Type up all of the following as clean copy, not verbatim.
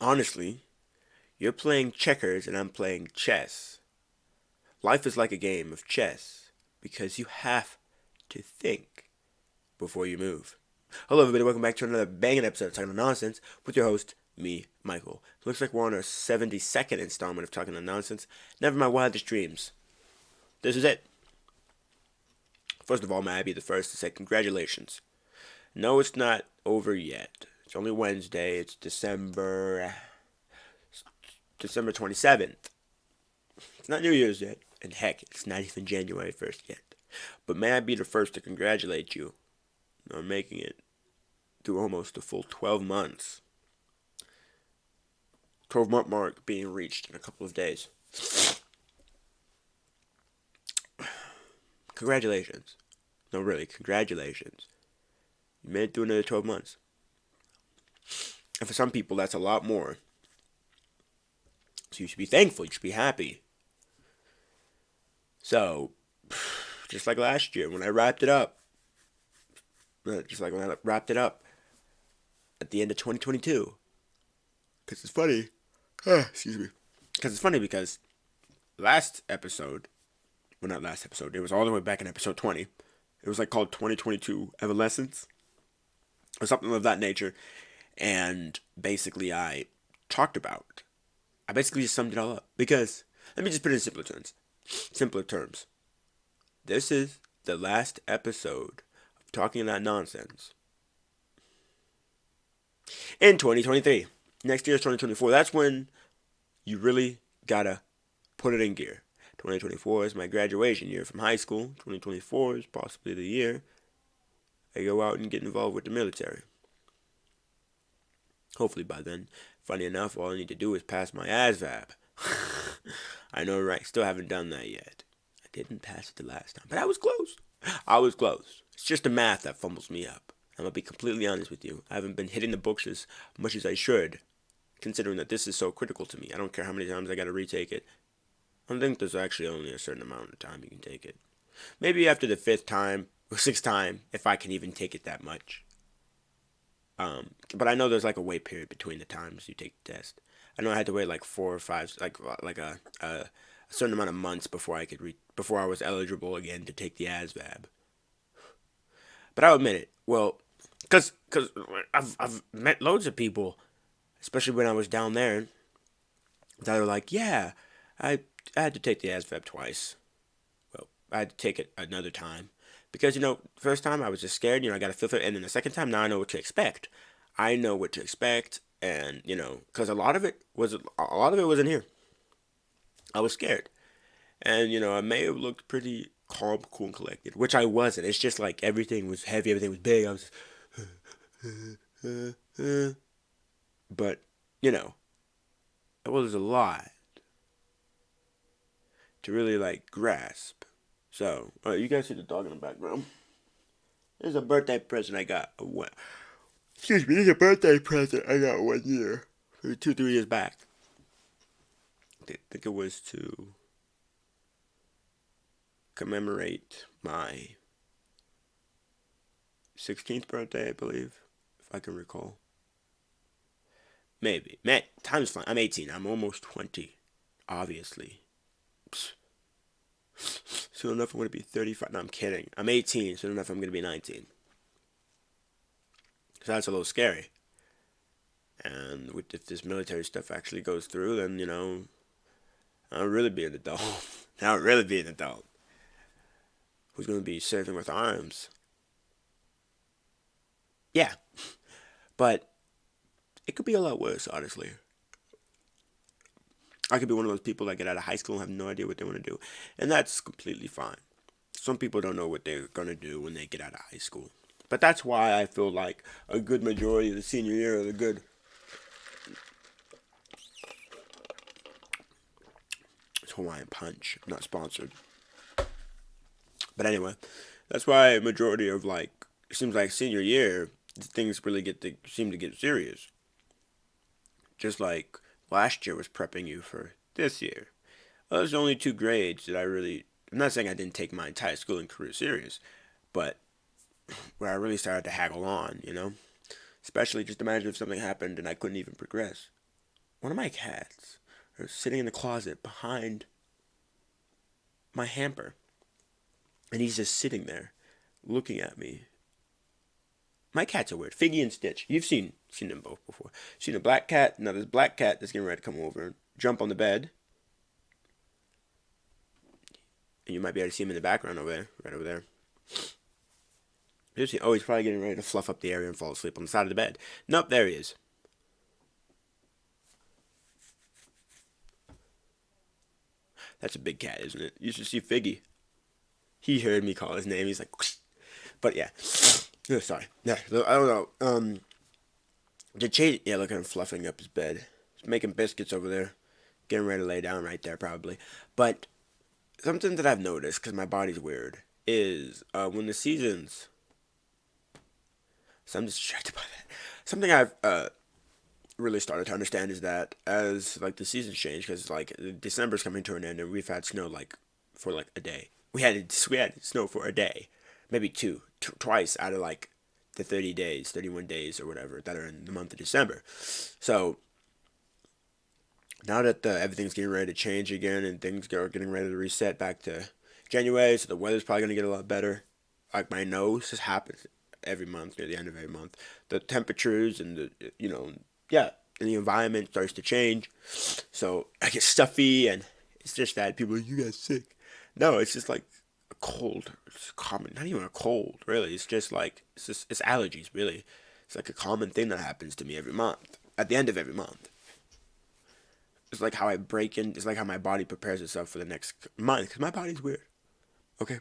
Honestly, you're playing checkers and I'm playing chess. Life is like a game of chess because you have to think before you move. Hello, everybody. Welcome back to another banging episode of Talking Nonsense with your host, me, Michael. Looks like we're on our 72nd installment of Talking Nonsense. Never my wildest dreams. This is it. First of all, may I be the first to say congratulations. No, it's not over yet. It's only Wednesday. It's December 27th. It's not New Year's yet. And heck, it's not even January 1st yet. But may I be the first to congratulate you on making it through almost a full 12 months. 12-month mark being reached in a couple of days. Congratulations. No, really, congratulations. You made it through another 12 months. And for some people, that's a lot more. So you should be thankful. You should be happy. So, just like last year when I wrapped it up. Just like when I wrapped it up at the end of 2022. Because it's funny. Excuse me. Because it's funny because last episode, well, not last episode, it was all the way back in episode 20. It was like called 2022 Evanescent or something of that nature. And basically I basically just summed it all up. Because, let me just put it in simpler terms. This is the last episode of Talking That Nonsense in 2023. Next year is 2024. That's when you really gotta put it in gear. 2024 is my graduation year from high school. 2024 is possibly the year I go out and get involved with the military. Hopefully by then, funny enough, all I need to do is pass my ASVAB. I know, right? Still haven't done that yet. I didn't pass it the last time, but I was close. It's just the math that fumbles me up. I'm gonna be completely honest with you. I haven't been hitting the books as much as I should, considering that this is so critical to me. I don't care how many times I gotta retake it. I think there's actually only a certain amount of time you can take it. Maybe after the 5th time or 6th time, if I can even take it that much. But I know there's like a wait period between the times you take the test. I know I had to wait like 4 or 5, like a certain amount of months before before I was eligible again to take the ASVAB. But I'll admit it. Well, cause I've met loads of people, especially when I was down there, that are like, yeah, I had to take the ASVAB twice. Well, I had to take it another time because first time I was just scared. I got to feel it, and then the second time now I know what to expect. I know what to expect, and because a lot of it wasn't here. I was scared, and I may have looked pretty calm, cool, and collected, which I wasn't. It's just like everything was heavy, everything was big. I was, but it was a lot to really like grasp. So, you guys see the dog in the background. This is a birthday present I got. Excuse me, this is a birthday present I got 1 year, 2, 3 years back. I think it was to commemorate my 16th birthday, I believe, if I can recall. Maybe. Man, time's flying. I'm 18. I'm almost 20, obviously. Soon enough, I'm going to be 35. No, I'm kidding. I'm 18. Soon enough, I'm going to be 19. So that's a little scary. And if this military stuff actually goes through, then, I'll really be an adult. I'll really be an adult. Who's going to be serving with arms? Yeah. But it could be a lot worse, honestly. I could be one of those people that get out of high school and have no idea what they want to do. And that's completely fine. Some people don't know what they're going to do when they get out of high school. But that's why I feel like a good majority of the senior year is a good... It's Hawaiian Punch. Not sponsored. But anyway, that's why a majority of it seems like senior year, things really seem to get serious. Just like last year was prepping you for this year. Well, there's only 2 grades that I'm not saying I didn't take my entire schooling career serious, but where I really started to haggle on, Especially just imagine if something happened and I couldn't even progress. one of my cats are sitting in the closet behind my hamper, and he's just sitting there, looking at me. My cats are weird. Figgy and Stitch. You've seen them both before. Seen a black cat. Now there's a black cat that's getting ready to come over and jump on the bed. And you might be able to see him in the background over there, right over there. Oh, he's probably getting ready to fluff up the area and fall asleep on the side of the bed. Nope, there he is. That's a big cat, isn't it? You should see Figgy. He heard me call his name. He's like, whoosh. But yeah. Oh, sorry. Yeah, I don't know. The change. Yeah, look at him fluffing up his bed. He's making biscuits over there. Getting ready to lay down right there, probably. But something that I've noticed, because my body's weird, is when the seasons. So I'm distracted by that. Something I've really started to understand is that as like the seasons change, because like December's coming to an end, and we've had snow like for like a day. We had snow for a day, maybe twice out of like the 30 days, 31 days or whatever that are in the month of December. So now that everything's getting ready to change again and things are getting ready to reset back to January, so the weather's probably going to get a lot better. Like my nose, this happens every month, near the end of every month. The temperatures and yeah, and the environment starts to change. So I get stuffy, and it's just that people are like, you got sick. No, it's just like a cold. It's common, not even a cold, really. It's just like, it's allergies, really. It's like a common thing that happens to me every month, at the end of every month. It's like how it's like how my body prepares itself for the next month, because my body's weird. Okay.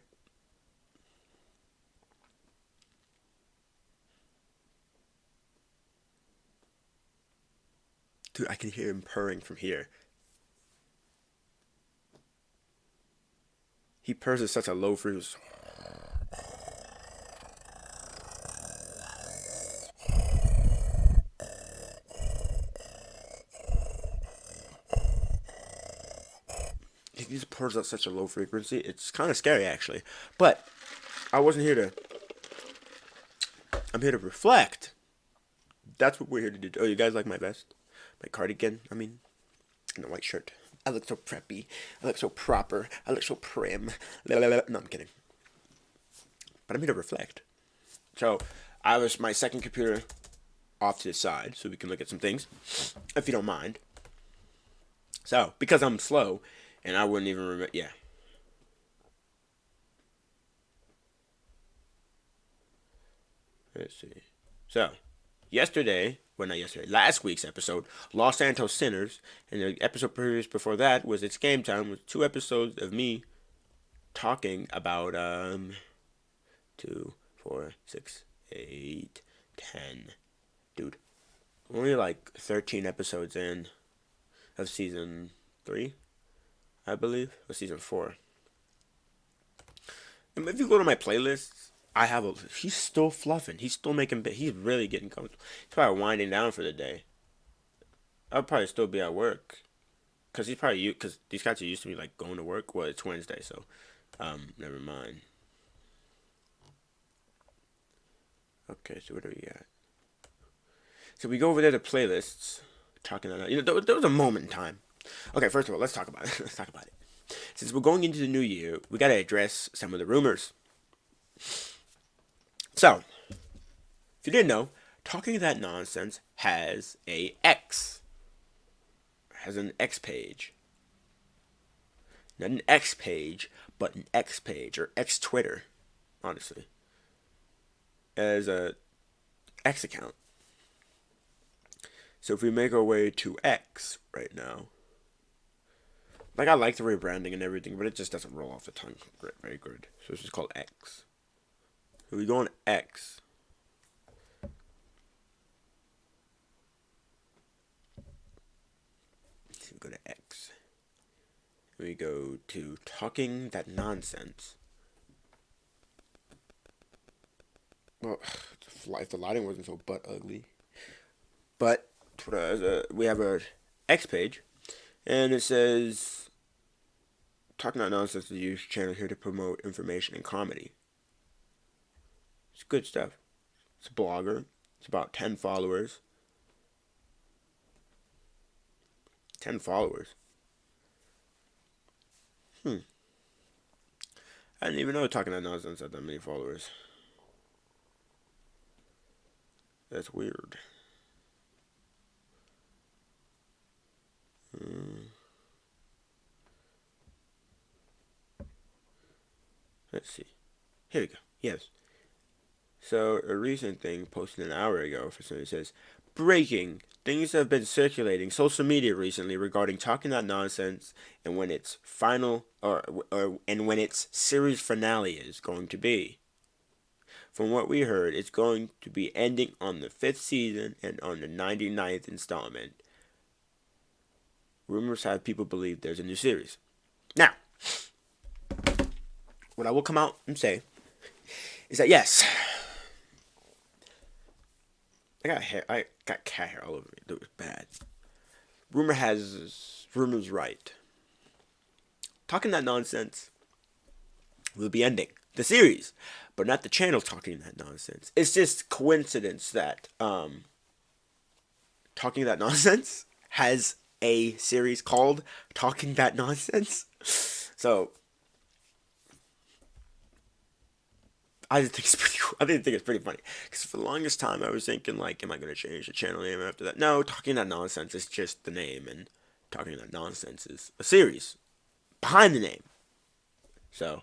Dude, I can hear him purring from here. He purrs at such a low frequency. He just purrs at such a low frequency. It's kind of scary, actually. But I wasn't here to. I'm here to reflect. That's what we're here to do. Oh, you guys like my vest? My cardigan, I mean, and the white shirt. I look so preppy. I look so proper. I look so prim. No, I'm kidding. But I'm here to reflect. So, I was my second computer off to the side so we can look at some things, if you don't mind. So, because I'm slow, and I wouldn't even remember. Yeah. Let's see. So, last week's episode, Los Santos Sinners, and the episode previous before that was It's Game Time, with 2 episodes of me talking about 2, 4, 6, 8, 10. Dude, only like 13 episodes in of season 3, I believe, or season 4. And if you go to my playlists, he's still fluffing. He's still making, he's really getting comfortable. He's probably winding down for the day. I'll probably still be at work. Because these cats are used to me, like, going to work. Well, it's Wednesday, so, never mind. Okay, so what do we got? So we go over there to playlists, talking about, there was a moment in time. Okay, first of all, let's talk about it. Let's talk about it. Since we're going into the new year, we gotta address some of the rumors. So, if you didn't know, Talking That Nonsense has a X. Has an X page. Not an X page, but an X page, or X Twitter, honestly. As a X account. So if we make our way to X right now, like I like the rebranding and everything, but it just doesn't roll off the tongue very good. So it's just called X. So we go on X. So we go to X. We go to Talking That Nonsense. Well, if the lighting wasn't so butt ugly. But we have a X page, and it says, Talking That Nonsense is a YouTube channel here to promote information and comedy. It's good stuff. It's a blogger. It's about 10 followers. 10 followers. I didn't even know Talking That Nonsense had that many followers. That's weird. Let's see. Here we go. Yes. So, a recent thing posted an hour ago for somebody says, breaking. Things have been circulating social media recently regarding Talking That Nonsense and when its final and when its series finale is going to be. From what we heard, it's going to be ending on the 5th season and on the 99th installment. Rumors have people believe there's a new series. Now, what I will come out and say is that yes, I got cat hair all over me. It was bad. Rumor's right. Talking That Nonsense will be ending the series, but not the channel Talking That Nonsense. It's just coincidence that Talking That Nonsense has a series called Talking That Nonsense. So I think it's pretty funny because for the longest time I was thinking like, am I gonna change the channel name after that? No, Talking That Nonsense is just the name, and Talking That Nonsense is a series behind the name. So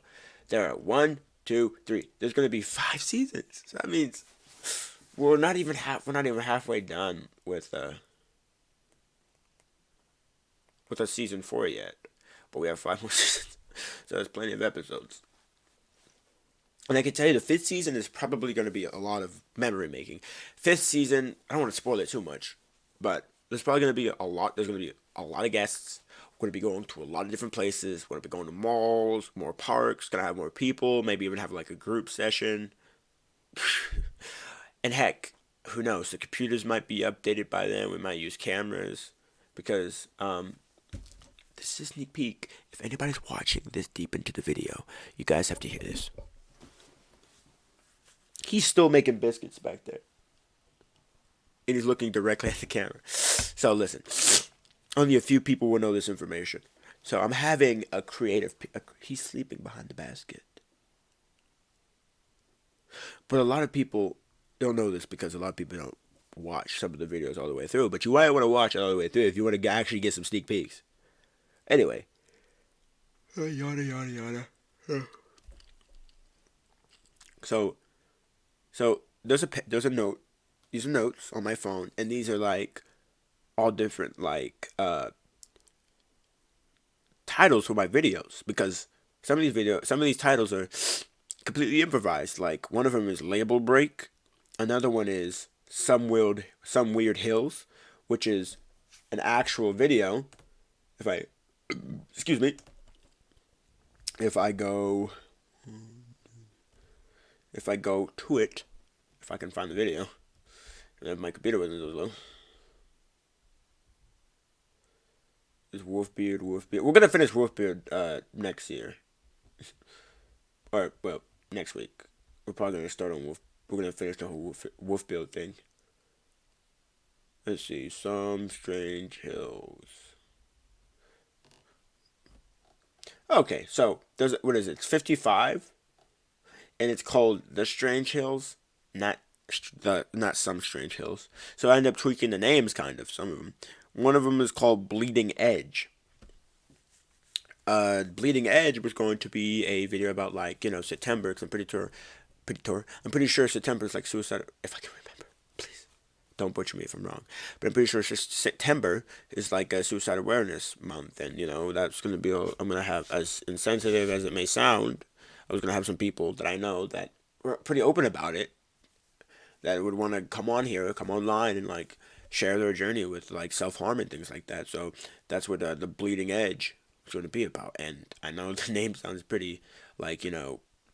there are 1, 2, 3. There's gonna be 5 seasons. So that means we're not even halfway done with a season 4 yet, but we have 5 more seasons, so there's plenty of episodes. And I can tell you the 5th season is probably going to be a lot of memory making. 5th season, I don't want to spoil it too much, but there's probably going to be a lot. There's going to be a lot of guests. We're going to be going to a lot of different places. We're going to be going to malls, more parks. Going to have more people. Maybe even have like a group session. And heck, who knows? The computers might be updated by then. We might use cameras because this is a sneak peek. If anybody's watching this deep into the video, you guys have to hear this. He's still making biscuits back there. And he's looking directly at the camera. So listen, only a few people will know this information. So I'm having a creative... he's sleeping behind the basket. But a lot of people don't know this because a lot of people don't watch some of the videos all the way through. But you might want to watch it all the way through if you want to actually get some sneak peeks. Anyway. Yada, yada, yada. So there's a note. These are notes on my phone, and these are like all different like titles for my videos because some of these titles are completely improvised. Like one of them is Label Break, another one is Some Weird Hills, which is an actual video. Excuse me. If I go to it, if I can find the video, and if my computer wasn't so slow. It's Wolfbeard. We're gonna finish Wolfbeard next year, or well, next week. We're probably gonna start on Wolf. We're gonna finish the whole Wolfbeard thing. Let's see, Some Strange Hills. Okay, so what is it? It's 55. And it's called The Strange Hills, not Some Strange Hills. So I ended up tweaking the names, kind of, some of them. One of them is called Bleeding Edge. Bleeding Edge was going to be a video about, like, September, because I'm pretty sure September is like suicide, if I can remember. Please, don't butcher me if I'm wrong. But I'm pretty sure September is like a suicide awareness month, and, that's going to be, I'm going to have, as insensitive as it may sound, I was going to have some people that I know that were pretty open about it, that would want to come online and like share their journey with like self-harm and things like that. So that's what the Bleeding Edge is going to be about. And I know the name sounds pretty like,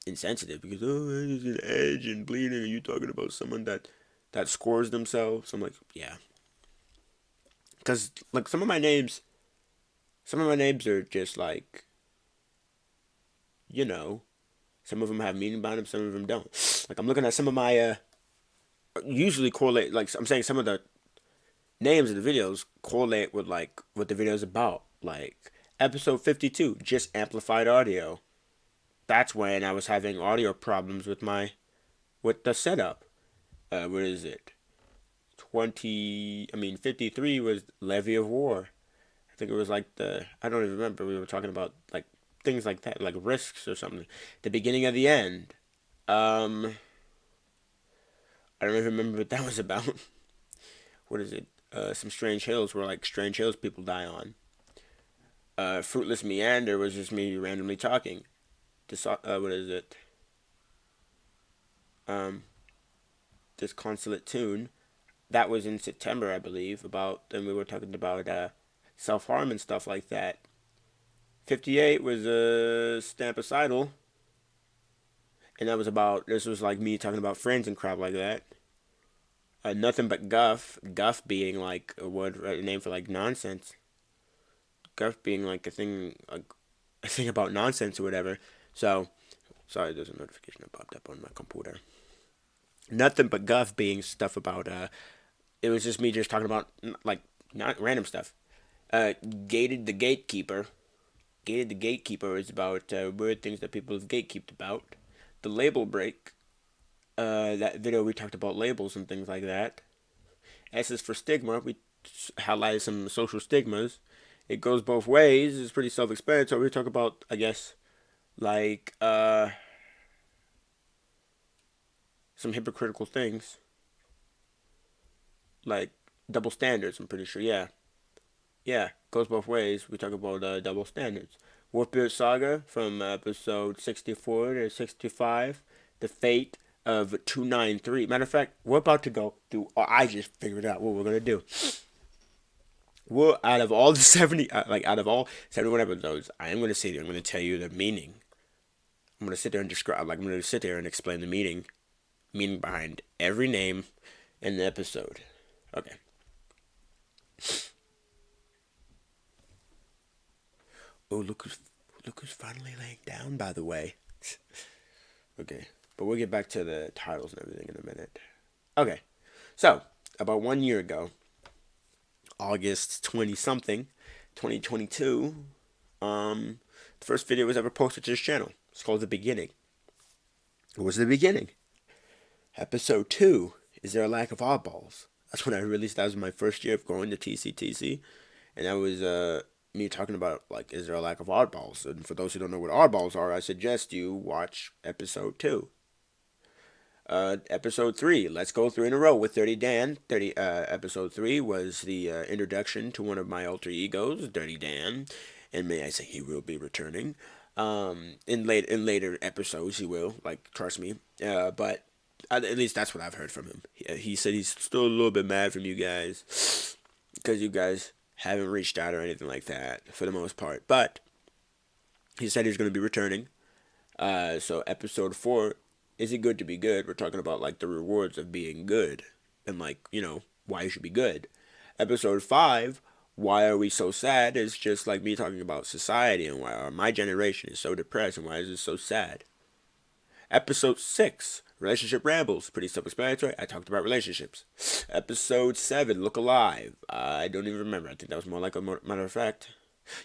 insensitive because, oh, there's an edge and bleeding. Are you talking about someone that scores themselves? I'm like, yeah. Because like some of my names are just like, some of them have meaning behind them, some of them don't. Like, I'm looking at some of my, usually correlate, like, I'm saying some of the names of the videos correlate with like what the video is about. Like episode 52, just amplified audio. That's when I was having audio problems with the setup. What is it? 53 was Levy of War. I think it was like I don't even remember. We were talking about like things like that, like risks or something. The beginning of the end. I don't even remember what that was about. What is it? Some strange hills where like strange hills people die on. Fruitless meander was just me randomly talking. What is it? Um, Disconsolate tune. That was in September, I believe. And we were talking about self harm and stuff like that. 58 was Stampicidal, and that was about. This was like me talking about friends and crap like that. Nothing but guff. Guff being like a name for like nonsense. Guff being like a thing about nonsense or whatever. So, sorry, there's a notification that popped up on my computer. Nothing but guff being stuff about. It was just me just talking about like not random stuff. Gated the gatekeeper. Gated the gatekeeper is about weird things that people have gatekeeped about. The label break. That video we talked about labels and things like that. S is for stigma. We highlighted some social stigmas. It goes both ways. It's pretty self-explanatory. We talk about, I guess, like some hypocritical things, like double standards. I'm pretty sure. Yeah, goes both ways. We talk about double standards. Warbeard Saga from episode 64 to 65. The fate of 293. Matter of fact, we're about to go through. I just figured out what we're gonna do. Well, out of all the 70, out of all 71 episodes, I am gonna sit here. I'm gonna tell you the meaning. I'm gonna sit there and describe. Like I'm gonna sit there and explain the meaning behind every name in the episode. Okay. Oh, look who's finally laying down. By the way. Okay, but we'll get back to the titles and everything in a minute. Okay, so about 1 year ago, August 20 something, 2022, the first video was ever posted to this channel. It's called The Beginning. What was the beginning? Episode 2, Is There a Lack of Oddballs? That's when I released. That was my first year of going to TCTC, and that was me talking about like, is there a lack of oddballs? And for those who don't know what oddballs are, I suggest you watch episode 2. Episode 3, let's go through in a row with 30 Dan. Episode 3 was the introduction to one of my alter egos, Dirty Dan, and may I say he will be returning. In later episodes he will, like, trust me. But at least that's what I've heard from him. He said he's still a little bit mad from you guys because you guys haven't reached out or anything like that for the most part. But he said he's going to be returning. So episode 4, is it good to be good? We're talking about like the rewards of being good and like, why you should be good. Episode 5, why are we so sad? Is just like me talking about society and why my generation is so depressed and why is it so sad. Episode 6, relationship rambles, pretty self-explanatory. I talked about relationships. Episode 7, look alive. I don't even remember. I think that was more like a matter of fact.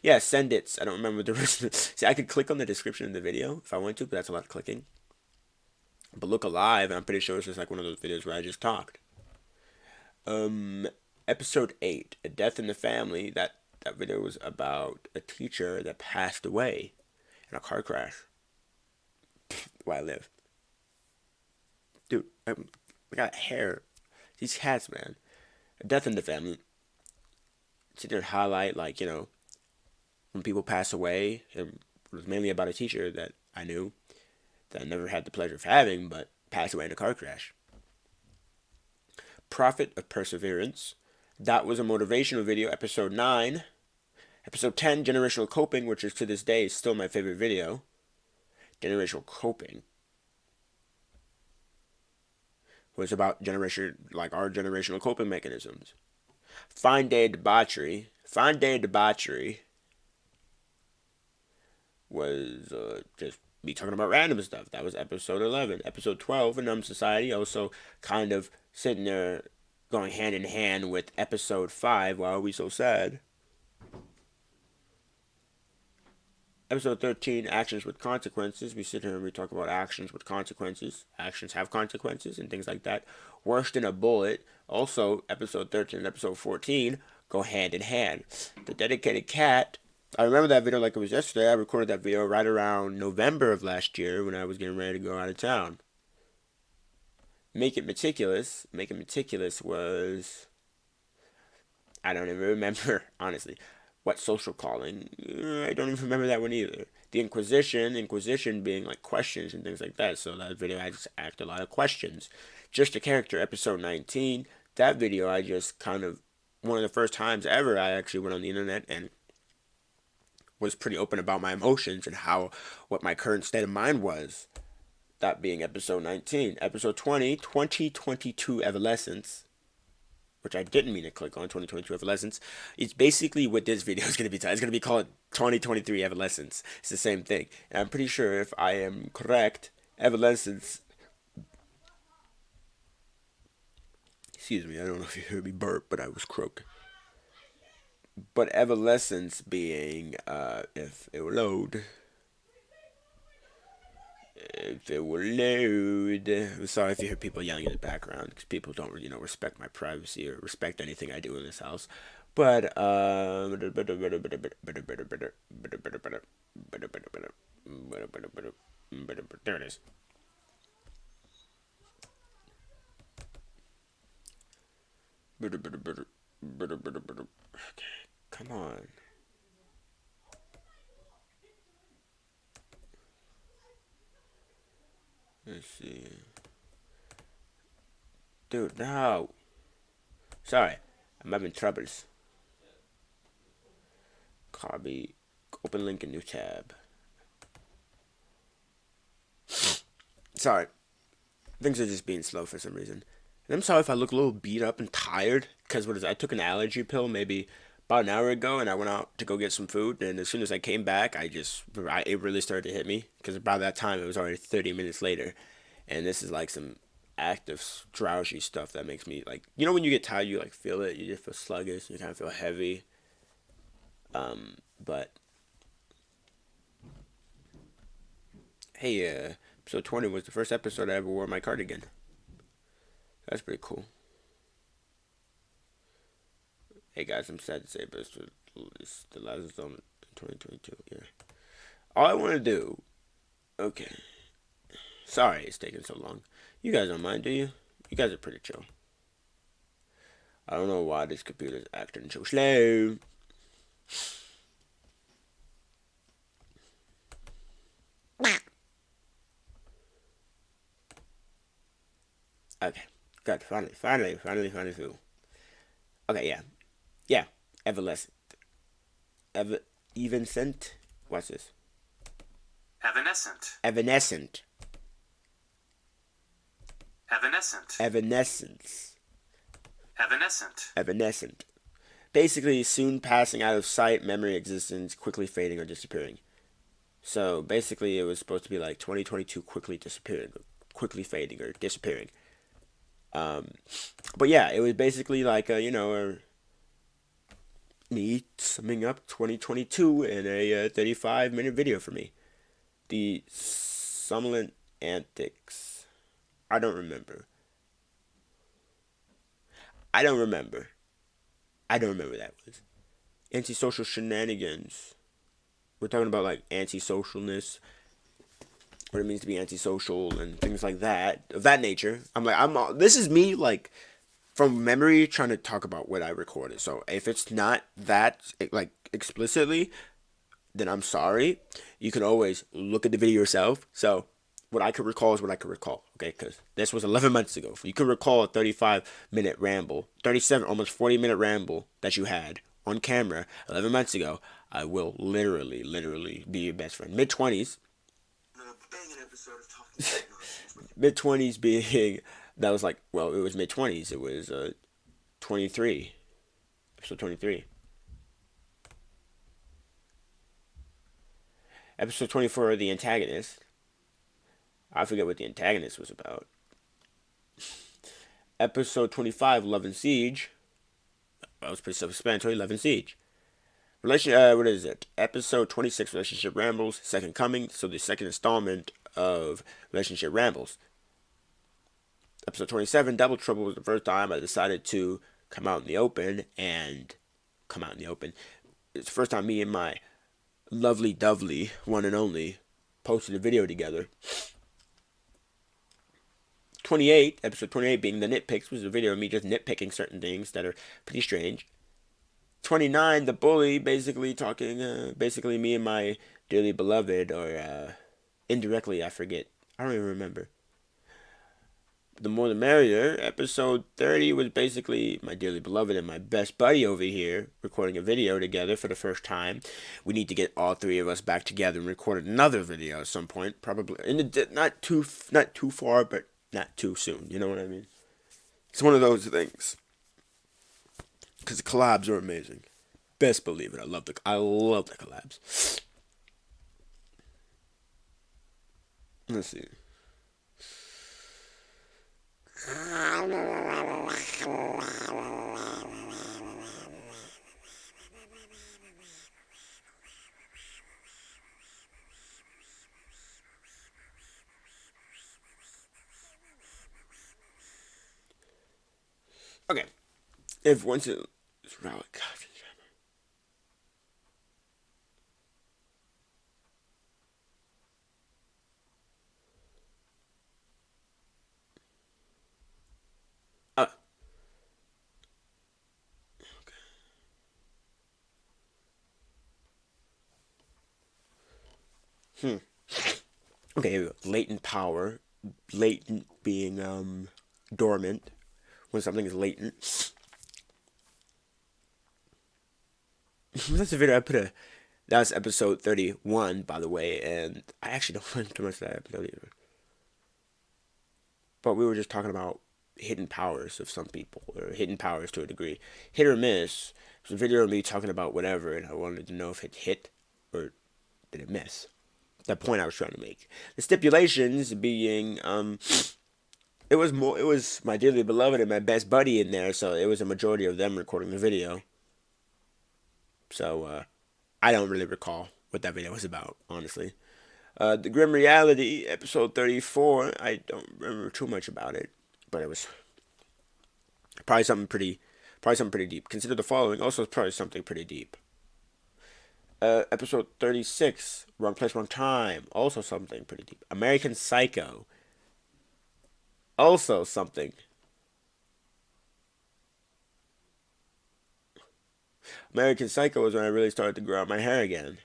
Yeah, send it. I don't remember the rest of it. See, I could click on the description of the video if I want to, but that's a lot of clicking. But look alive, I'm pretty sure it's just like one of those videos where I just talked. Episode 8, a death in the family. That video was about a teacher that passed away in a car crash where I live. Dude, I got hair. These cats, man. A death in the family. Sit there and highlight, like, when people pass away. It was mainly about a teacher that I knew that I never had the pleasure of having, but passed away in a car crash. Profit of Perseverance. That was a motivational video, episode 9. Episode 10, Generational Coping, which is to this day still my favorite video. Generational Coping was about our generational coping mechanisms. Fine Day Debauchery. Fine Day Debauchery was just me talking about random stuff. That was episode 11. Episode 12, A Numb Society, also kind of sitting there going hand in hand with episode 5, Why Are We So Sad? Episode 13, Actions with Consequences. We sit here and we talk about actions with consequences. Actions have consequences and things like that. Worse than a bullet. Also, episode 13 and episode 14 go hand in hand. The Dedicated Cat. I remember that video like it was yesterday. I recorded that video right around November of last year when I was getting ready to go out of town. Make It Meticulous. Make It Meticulous was... I don't even remember, honestly. What social calling? I don't even remember that one either. The Inquisition being like questions and things like that. So that video I just asked a lot of questions. Just a Character, episode 19. That video I just kind of, one of the first times ever I actually went on the internet and was pretty open about my emotions and what my current state of mind was. That being episode 19. Episode 20, 2022 Evanescent, which I didn't mean to click on, 2022 Evanescent. It's basically what this video is going to be. It's going to be called 2023 Evanescent. It's the same thing. And I'm pretty sure if I am correct, Evanescent... Excuse me, I don't know if you heard me burp, but I was croaking. But Evanescence being, if it will load... If it will load. I'm sorry if you hear people yelling in the background, because people don't, respect my privacy or respect anything I do in this house. But, there it is. Okay, come on. Let's see. Dude, no. Sorry. I'm having troubles. Copy. Open link in new tab. Sorry. Things are just being slow for some reason. And I'm sorry if I look a little beat up and tired. Because I took an allergy pill maybe about an hour ago. And I went out to go get some food. And as soon as I came back, it really started to hit me. Because by that time, it was already 30 minutes later. And this is like some active drowsy stuff that makes me like, when you get tired, you like feel it. You just feel sluggish. You kind of feel heavy. But hey, episode 20 was the first episode I ever wore my cardigan. That's pretty cool. Hey guys, I'm sad to say, but it's the last installment in 2022. Yeah. All I want to do. Okay. Sorry it's taking so long. You guys don't mind, do you? You guys are pretty chill. I don't know why this computer's acting so slow. Okay. Good. Finally through. Okay, yeah. Yeah. Evanescent. Evanescent? What's this? Evanescent. Evanescent. Evanescent. Evanescence. Evanescent. Evanescent. Basically, soon passing out of sight, memory, existence, quickly fading or disappearing. So, basically, it was supposed to be like 2022 quickly disappearing, quickly fading or disappearing. But yeah, it was basically like me summing up 2022 in a 35-minute video for me. The somnolent antics. I don't remember that was. Antisocial shenanigans. We're talking about like antisocialness, what it means to be antisocial and things like that, of that nature. This is me like from memory trying to talk about what I recorded. So if it's not that like explicitly, then I'm sorry. You can always look at the video yourself. So what I could recall is what I could recall. Okay, because this was 11 months ago. If you can recall a 35-minute ramble, 37, almost 40-minute ramble that you had on camera 11 months ago, I will literally be your best friend. Mid-20s. Mid-20s being, that was like, well, it was mid-20s. It was 23. Episode 23. Episode 24, The Antagonist. I forget what the antagonist was about. Episode 25, Love and Siege. That was pretty self-explanatory. Love and Siege. What is it? Episode 26, Relationship Rambles, Second Coming. So the second installment of Relationship Rambles. Episode 27, Double Trouble, was the first time I decided to come out in the open. It's the first time me and my lovely dovely, one and only, posted a video together. Episode 28 being the nitpicks, was a video of me just nitpicking certain things that are pretty strange. 29, the bully, basically me and my dearly beloved, or indirectly, I forget. I don't even remember. The more the merrier. Episode 30 was basically my dearly beloved and my best buddy over here recording a video together for the first time. We need to get all three of us back together and record another video at some point, probably not too far, but not too soon. You know what I mean? It's one of those things. Because the collabs are amazing. Best believe it. I love the collabs. Let's see. Okay. If once it's relic. Okay, here we go. Latent power. Latent being dormant. When something is latent. That's a video I put that was episode 31, by the way, and I actually don't remember too much of that episode either. But we were just talking about hidden powers of some people, or hidden powers to a degree. Hit or miss. It was a video of me talking about whatever, and I wanted to know if it hit or did it miss. The point I was trying to make. The stipulations being, it was my dearly beloved and my best buddy in there, so it was a majority of them recording the video. So, I don't really recall what that video was about, honestly. The Grim Reality, episode 34, I don't remember too much about it, but it was probably something pretty deep. Consider the following, also probably something pretty deep. Episode 36, Wrong Place, Wrong Time, also something pretty deep. American Psycho, also something. American Psycho was when I really started to grow out my hair again,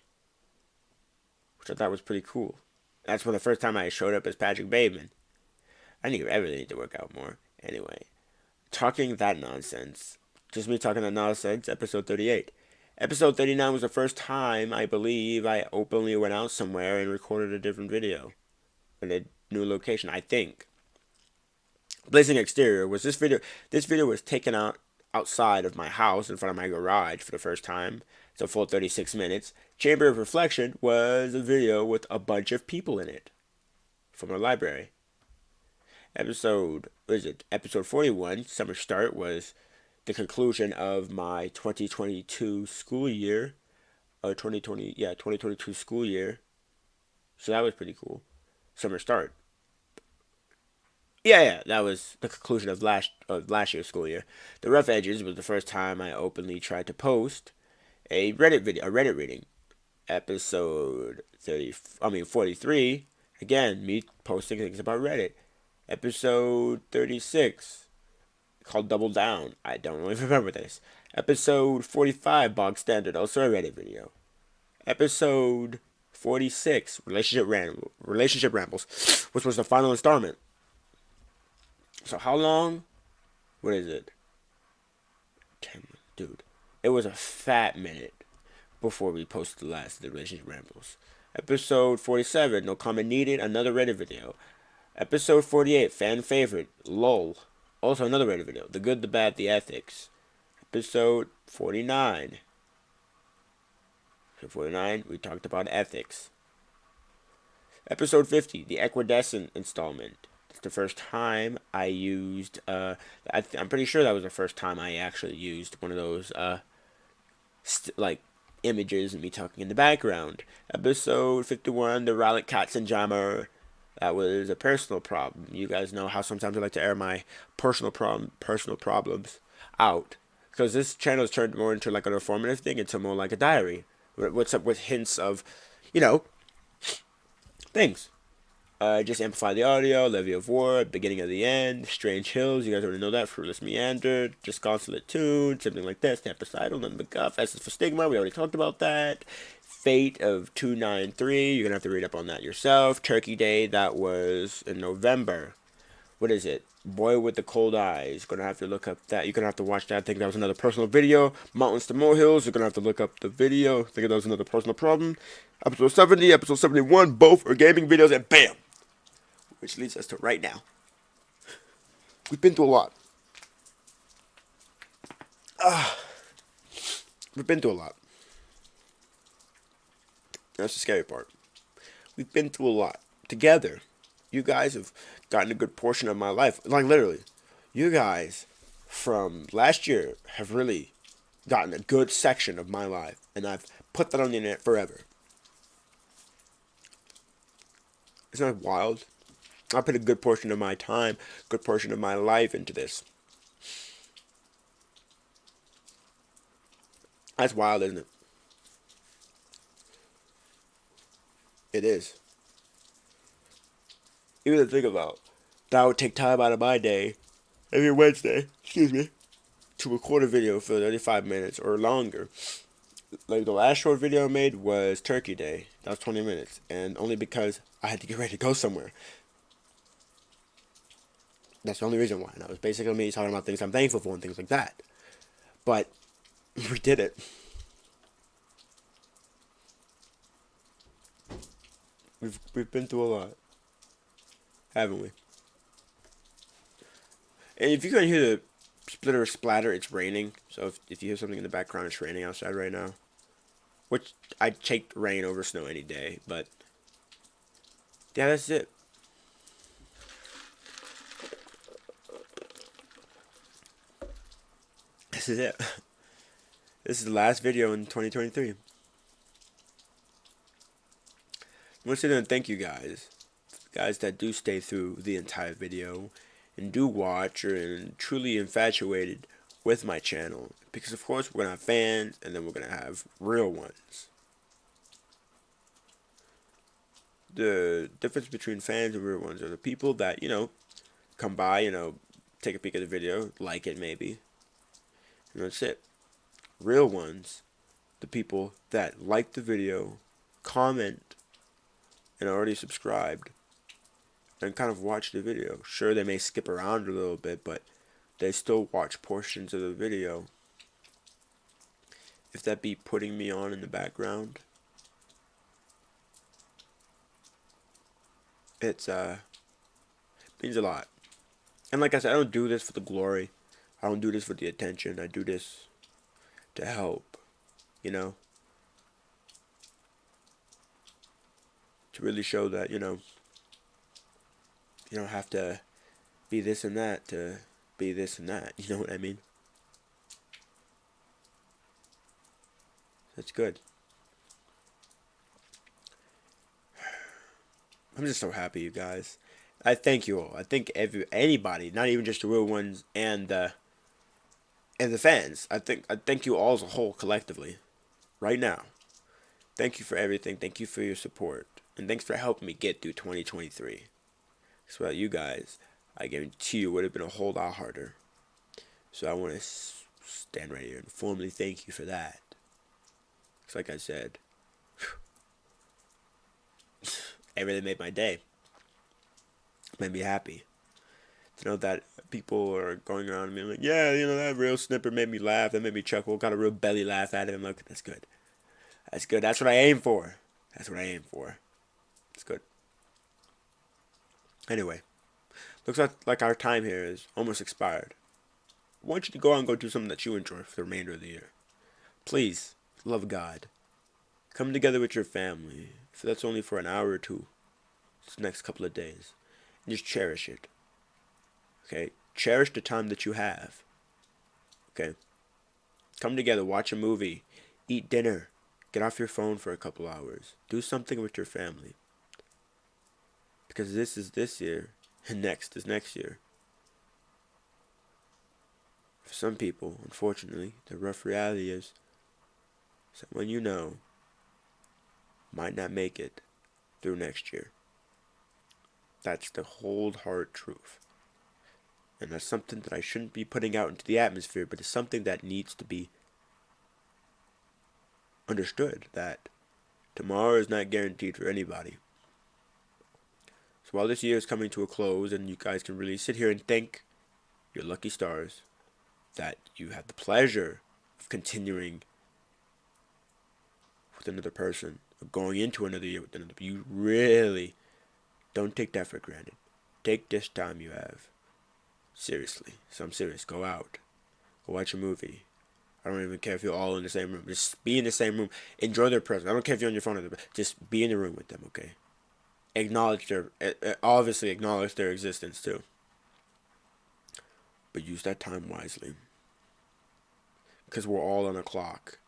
which I thought was pretty cool. That's when the first time I showed up as Patrick Bateman. I really need to work out more. Anyway, Talking That Nonsense. Just me talking that nonsense, episode 38. Episode 39 was the first time, I believe, I openly went out somewhere and recorded a different video. In a new location, I think. Blazing Exterior was this video. This video was taken out outside of my house in front of my garage for the first time. It's a full 36 minutes. Chamber of Reflection was a video with a bunch of people in it from our library. Episode 41, Summer Start, was the conclusion of my 2022 school year. 2022 school year. So that was pretty cool. Summer Start. Yeah, that was the conclusion of last year's school year. The Rough Edges was the first time I openly tried to post a Reddit reading. Episode 43, again, me posting things about Reddit. Episode 36, called Double Down. I don't really remember this. Episode 45, Bog Standard, also a Reddit video. Episode 46, Relationship Rambles, which was the final installment. So how long? What is it? 10, dude. It was a fat minute before we posted the last of the Relationship Rambles. Episode 47, No Comment Needed, another Reddit video. Episode 48, fan favorite, LOL, also another Reddit video. The Good, the Bad, the Ethics. Episode 49. Episode 49, we talked about ethics. Episode 50, the Evanescent installment. the first time I used. I'm pretty sure that was the first time I actually used one of those like images and me talking in the background. Episode 51, the Rowlet Cats and Jammer. That was a personal problem. You guys know how sometimes I like to air my personal problems out, because this channel has turned more into like an informative thing, into more like a diary. What's up with hints of, you know, things. Just amplify the audio, levy of war, beginning of the end, strange hills, you guys already know that, fruitless meander, disconsolate tune, something like that, stampicidal, none but guff, S is for stigma, we already talked about that. Fate of 293, you're gonna have to read up on that yourself. Turkey Day, that was in November. What is it? Boy with the Cold Eyes. Gonna have to look up that. You're gonna have to watch that. I think that was another personal video. Mountains to Molehills. You're gonna have to look up the video. I think that was another personal problem. Episode 70, episode 71, both are gaming videos, and bam! Which leads us to right now. We've been through a lot. We've been through a lot. That's the scary part. We've been through a lot. Together. You guys have gotten a good portion of my life. Like, literally. You guys, from last year, have really gotten a good section of my life. And I've put that on the internet forever. Isn't that wild? I put a good portion of my time, good portion of my life into this. That's wild, isn't it? It is. Even to think about, that would take time out of my day, every Wednesday, to record a video for 35 minutes or longer. Like, the last short video I made was Turkey Day. That was 20 minutes. And only because I had to get ready to go somewhere. That's the only reason why. And that was basically me talking about things I'm thankful for and things like that. But we did it. We've been through a lot, haven't we? And if you can hear the splitter splatter, it's raining. So if you hear something in the background, it's raining outside right now. Which, I'd take rain over snow any day. But yeah, that's it. This is it. This is the last video in 2023. I want to sit there and thank you guys. Guys that do stay through the entire video and do watch and truly infatuated with my channel. Because of course we're going to have fans, and then we're going to have real ones. The difference between fans and real ones are the people that, come by, take a peek at the video, like it maybe. And that's it. Real ones, the people that like the video, comment, and already subscribed, and kind of watch the video. Sure, they may skip around a little bit, but they still watch portions of the video. If that be putting me on in the background, it's means a lot. And like I said, I don't do this for the glory. I don't do this for the attention. I do this to help, to really show that, you don't have to be this and that to be this and that. You know what I mean? That's good. I'm just so happy, you guys. I thank you all. I thank anybody, not even just the real ones and the fans. I thank you all as a whole, collectively, right now. Thank you for everything. Thank you for your support, and thanks for helping me get through 2023. Because without you guys, I guarantee you, it would have been a whole lot harder. So I want to stand right here and formally thank you for that. Because like I said, it really made my day. Made me happy to know that people are going around me like, yeah, that real snipper made me laugh. That made me chuckle. Got a real belly laugh at him. Look, that's good. That's good. That's what I aim for. That's what I aim for. It's good. Anyway, looks like our time here is almost expired. I want you to go out and go do something that you enjoy for the remainder of the year. Please, love God. Come together with your family. If that's only for an hour or two, this next couple of days. and just cherish it. Okay? Cherish the time that you have. Okay? Come together, watch a movie, eat dinner, get off your phone for a couple hours. Do something with your family. Because this is this year, and next is next year. For some people, unfortunately, the rough reality is someone you know might not make it through next year. That's the cold, hard truth. And that's something that I shouldn't be putting out into the atmosphere, but it's something that needs to be understood, that tomorrow is not guaranteed for anybody. So while this year is coming to a close and you guys can really sit here and thank your lucky stars that you had the pleasure of continuing with another person, or going into another year with another, you really don't take that for granted. Take this time you have seriously. So I'm serious. Go out. Go watch a movie. I don't even care if you're all in the same room. Just be in the same room. Enjoy their presence. I don't care if you're on your phone. Just be in the room with them, okay? Obviously acknowledge their existence too. But use that time wisely. Because we're all on a clock.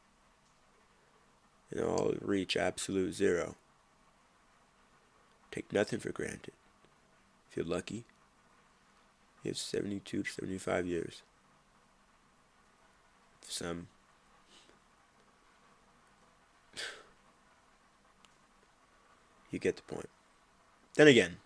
And all reach absolute zero. Take nothing for granted. If you're lucky, you have 72 to 75 years. For some, you get the point. Then again,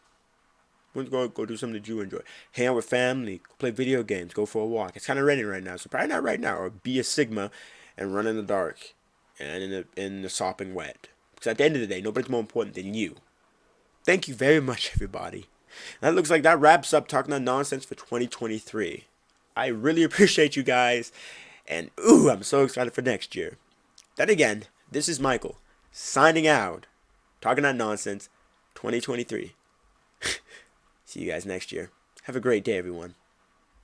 go do something that you enjoy. Hang out with family, play video games, go for a walk. It's kind of raining right now, so probably not right now. Or be a Sigma and run in the dark and in the sopping wet. Because at the end of the day, nobody's more important than you. Thank you very much, everybody. That looks like that wraps up Talking That Nonsense for 2023. I really appreciate you guys. And I'm so excited for next year. Then again, this is Michael, signing out. Talking That Nonsense 2023. See you guys next year. Have a great day, everyone.